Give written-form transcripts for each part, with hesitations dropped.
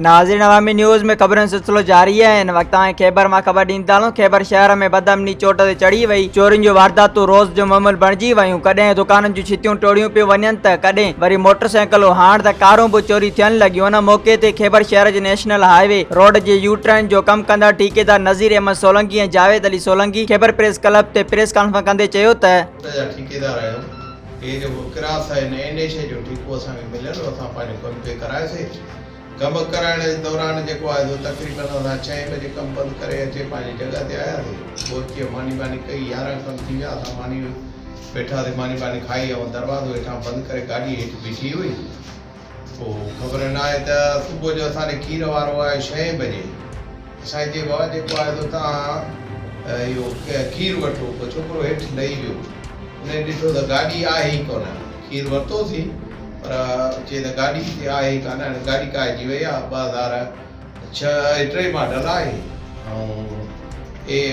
नाज़रीन, अवामी न्यूज़ में ख़बरनि सिलसिलो जारी है। इन वक्त खैबर मां ख़बर ॾींदा आहियूं। खैबर शहर में बदअमनी चोट ते चढ़ी वई। चोरियुनि जो वारदातूं रोज़ जो मामूल बणिजी वयूं। कॾहिं दुकाननि जूं छितियूं टोड़ियूं पियूं वञनि त कॾहिं वरी मोटरसाइकिलूं, हाणे त कारूं बि चोरी थियण लॻियूं। उन मौक़े ते खैबर शहर जे नेशनल हाईवे रोड जे यू-टर्न जो कमु कंदड़ ठेकेदार नज़ीर अहमद सोलंकी ऐं जावेद अली सोलंकी खैबर प्रेस क्लब ते प्रेस कॉन्फ्रेंस कंदे चयो त ठेकेदार आहियो, ये जो क्रास है ने एनएच जो ठीकु असांखे मिलियो, असां पंहिंजो कमु पे करायोसीं। कमु कराइण जे दौरान जेको आहे तो तक़रीबन असां 6 बजे कमु बंदि करे अचे पंहिंजी जॻह ते आयासीं। पोइ मानी बानी कई, 11 कमु थी विया, असां मानी वेठासीं, मानी बानी खाई ऐं दरवाज़ो हेठां बंदि करे गाॾी हेठि बीठी हुई। पोइ ख़बर न आहे त सुबुह जो असांजे खीर वारो आहे 6 बजे, असांखे चयो बाबा जेको आहे तो तव्हां इहो खीर वठो। पोइ छोकिरो हेठि लही वियो, उन ॾिठो त गाॾी आहे ई कोन। खीर वरितोसीं पर चए त गाॾी आहे ई कान, गाॾी काइजी वई आहे। 2006 मॉडल आहे ऐं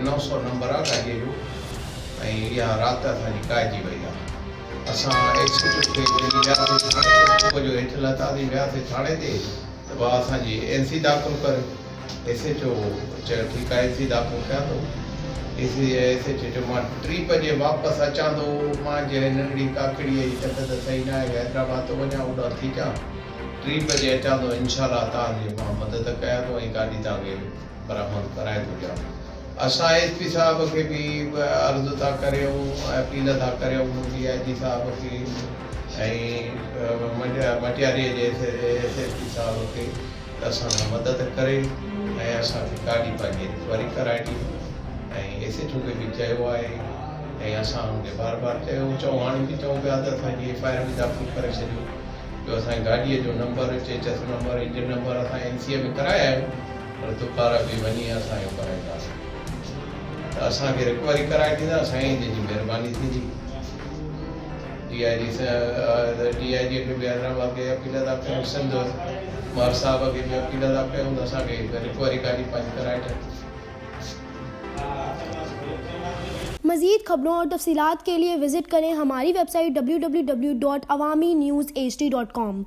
900 नंबर आहे गाॾीअ जो, ऐं इहा राति असांजी काइजी वई आहे। असां सुबुह जो हेठि लथासीं, वियासीं थाणे ते, त भाउ असांजी NC दाख़िल कर। SHO चयो ठीकु आहे, NC दाख़िल कयां थो। SHO चयो मां 3 बजे वापसि अचां थो, मां जे नंढड़ी काकड़ीअ जी तबियत सही न आहे, हैदराबाद थो वञा, होॾां थी अचां, 3 बजे अचां थो, इनशाला तव्हांजी मां मदद कयां थो ऐं गाॾी तव्हांखे बराबरि कराए थो ॾियां। असां SP साहिब खे बि अर्ज़ु था करियूं, अपील था करियूं DIG साहिब खे ऐं मटियारीअ जे SSP साहिब खे असां मदद करे ऐं असांखे गाॾी पंहिंजी वरी कराए ॾी। ऐं SHO खे बि चयो आहे ऐं असां हुनखे बार चऊं हाणे बि चऊं पिया त असांजी FIR बि दाख़िल करे छॾियो। जो असांजी गाॾीअ जो नंबर, चेचस नंबर, इंजन नंबर असां NC में कराया आहियूं, पर दुबारा बि वञी असांजो कराईंदासीं। त असांखे रिकवरी कराए ॾींदा, साईं जी महिरबानी थींदी। DIG खे बि हैदराबाद खे अपील था कयूं, सिंध मार साहिब खे बि अपील था कयूं त असांखे रिकवरी गाॾी पंहिंजी कराए ॾियनि। मज़ीद खबरों और तफसीलात के लिए विजिट करें हमारी वेबसाइट www.awamiNewsHD.com।